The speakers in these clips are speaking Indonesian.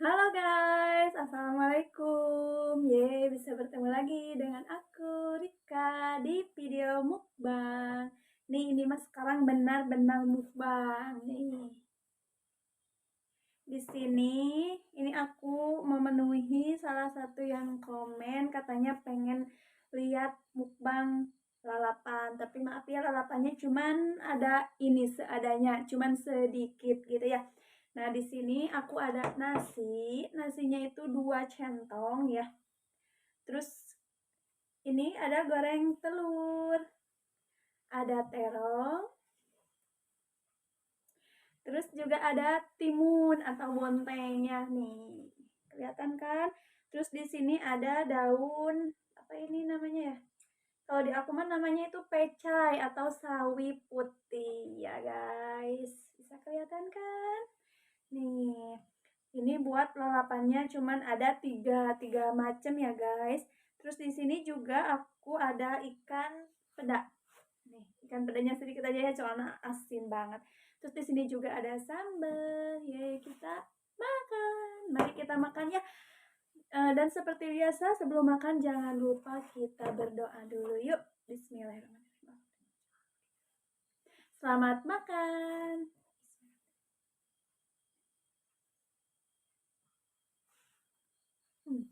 Halo guys, assalamualaikum. Bisa bertemu lagi dengan aku Rika di video mukbang. Nih, ini mas sekarang benar-benar mukbang nih. Di sini, ini aku memenuhi salah satu yang komen katanya pengen lihat mukbang lalapan. Tapi maaf ya, lalapannya cuman ada ini seadanya, cuman sedikit gitu ya. Nah, di sini aku ada nasi. Nasinya itu 2 centong ya. Terus ini ada goreng telur, ada terong, terus juga ada timun atau bontengnya nih. Kelihatan kan? Terus di sini ada daun apa ini namanya ya? Kalau di aku mah namanya itu pecai atau sawi putih ya guys. Bisa kelihatan kan? Nih, ini buat lalapannya cuman ada tiga macam ya guys. Terus di sini juga aku ada ikan peda. Nih, ikan pedanya sedikit aja ya soalnya asin banget. Terus di sini juga ada sambal. Yeay, kita makan. Mari kita makan ya. Dan seperti biasa sebelum makan jangan lupa kita berdoa dulu yuk. Bismillahirrahmanirrahim. Selamat makan. Hmm.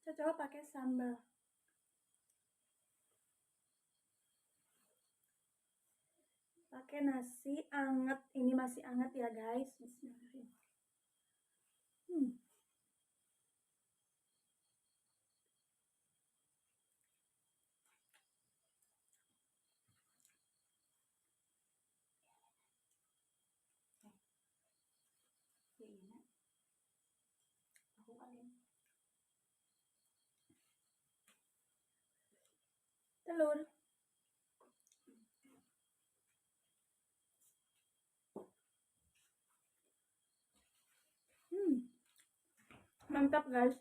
Cocok pakai sambal. Pakai nasi anget. Ini masih anget ya guys. Bismillahirrahmanirrahim. Hmm. Telur. Hmm. Mantap guys.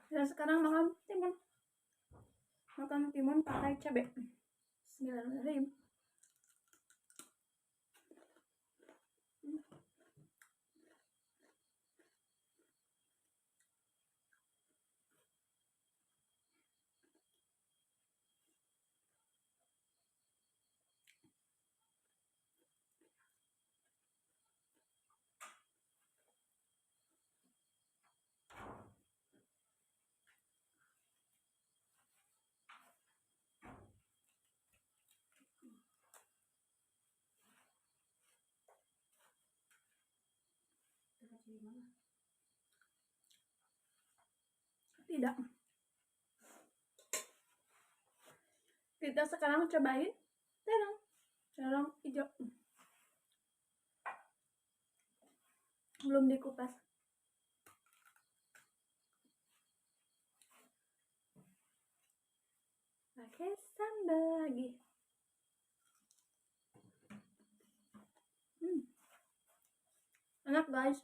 Dan sekarang makan timun. Makan timun pakai cabai. Bismillahirrahmanirrahim. Tidak. Kita sekarang cobain terong. Terong hijau. Belum dikupas. Pakai sambal lagi. Enak guys.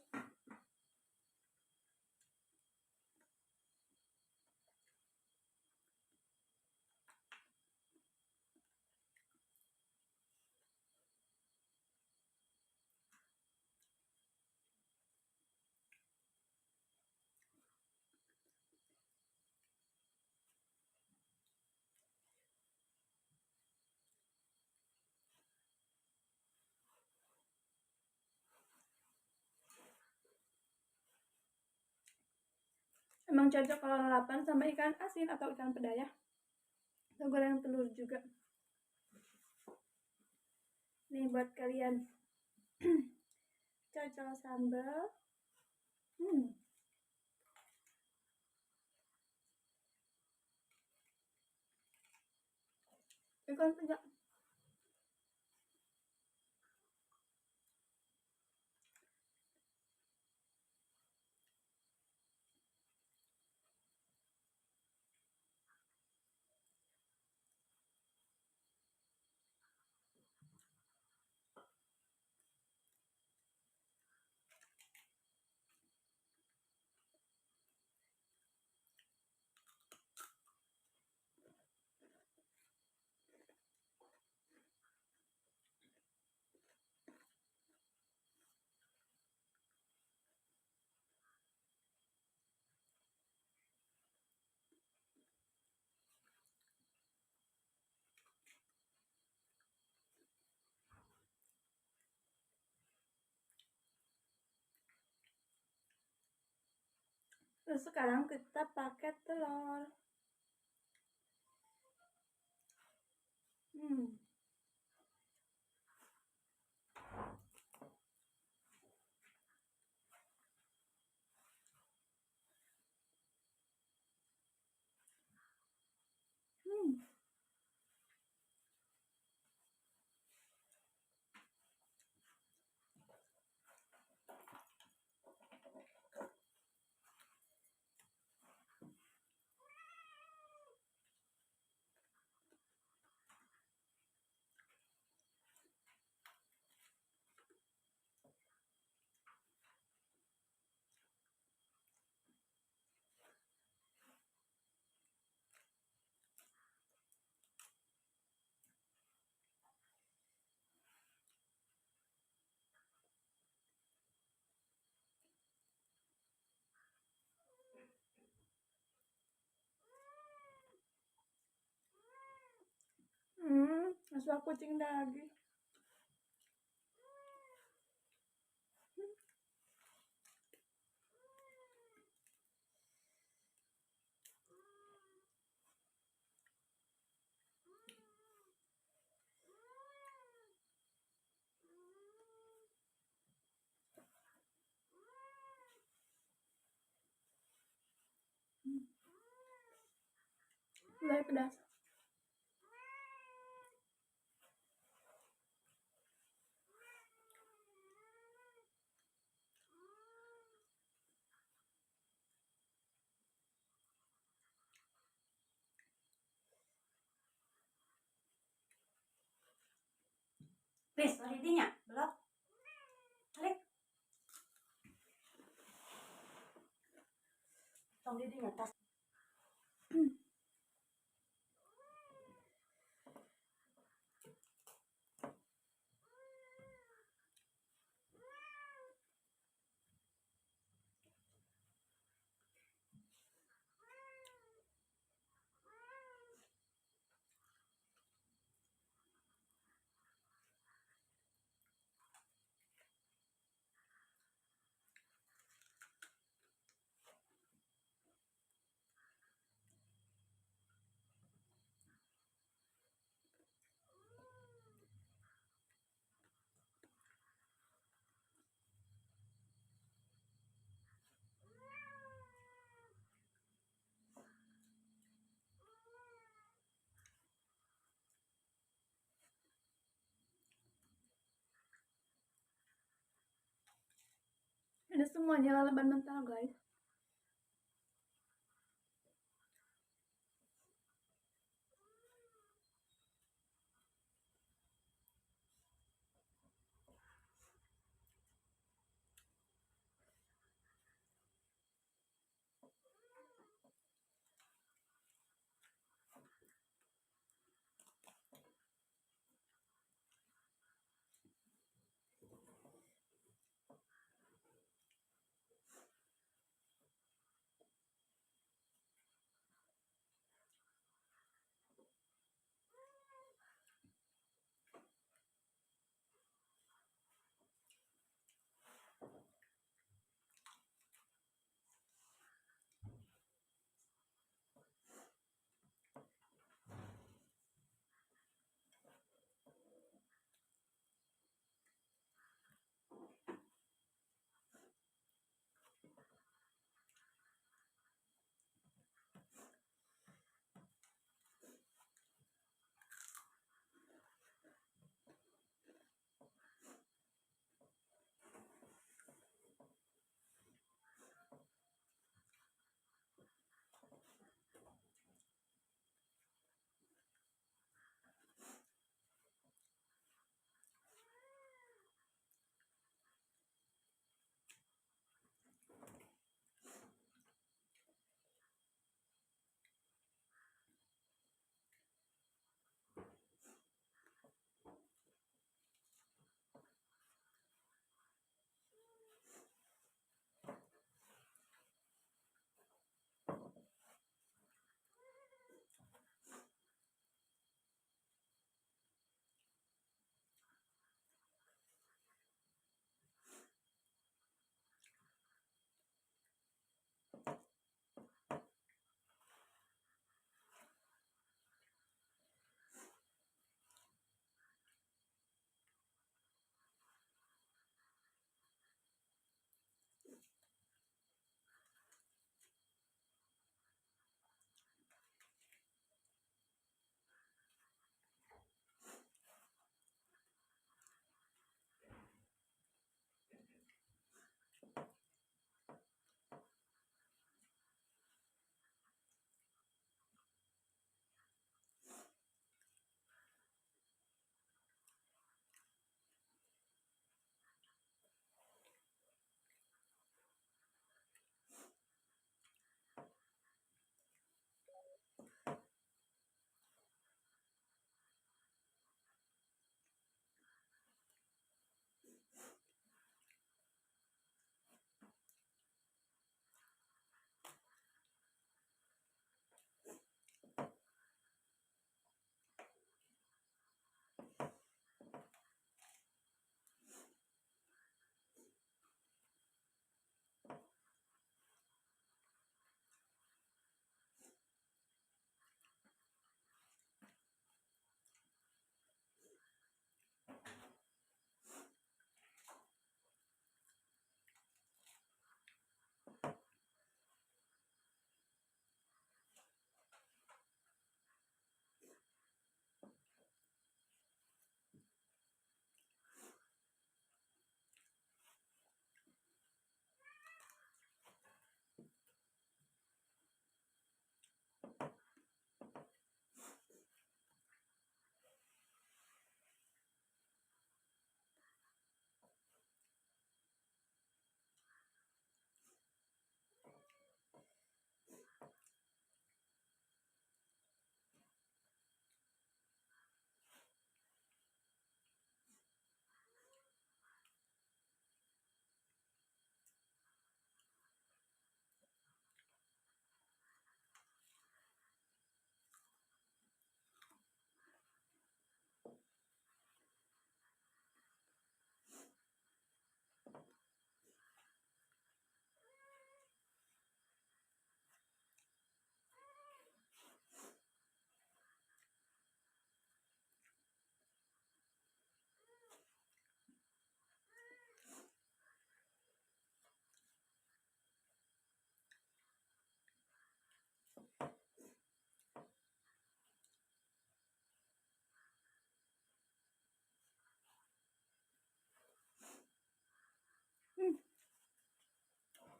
Emang cocok kalau lalapan sama ikan asin atau ikan peda ya. Atau goreng telur juga. Nih buat kalian. Cocok sambal. Ikan peda. Terus sekarang kita pakai telur. Hmm. Hmm. Rasa kucing daging. Mulai pedas. Wis, didinya, belum. Balik. Tong didinya tas. Ini semuanya lalapan mentah, guys.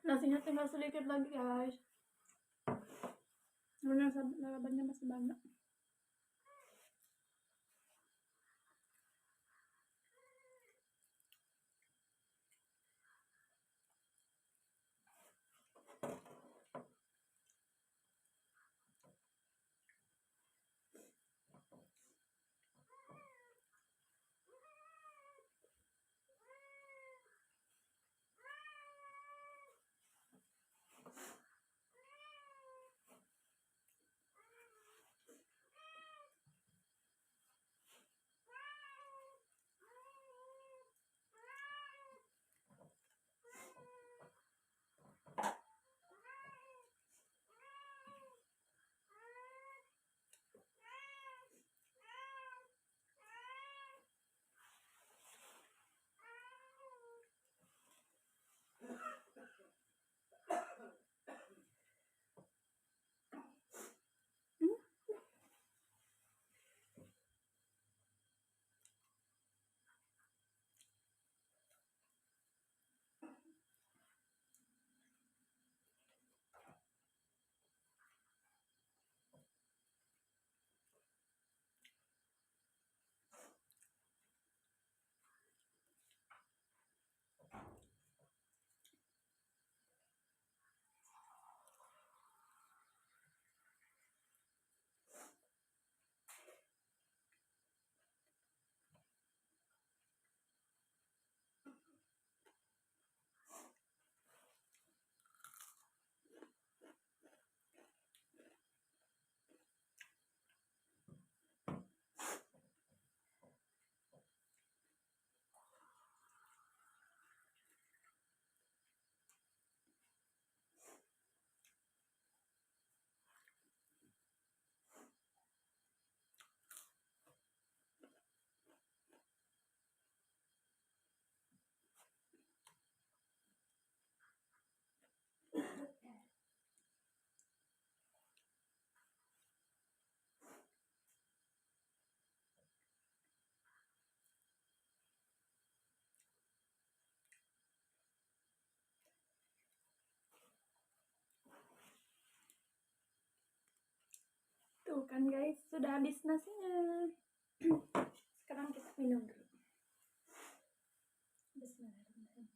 Nasinya tinggal sedikit lagi guys. Lalapannya masih banyak. Tuh kan guys, sudah habis nasinya. Sekarang kita minum dulu. Bismillahirrahmanirrahim.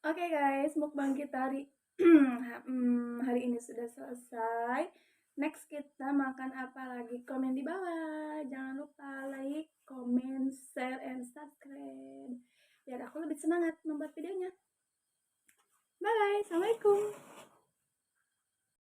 Oke guys, mukbang kita hari ini sudah selesai. Next kita makan apa lagi? Komen di bawah. Jangan lupa like, comment, share, and subscribe biar aku lebih semangat membuat videonya. Bye, assalamualaikum.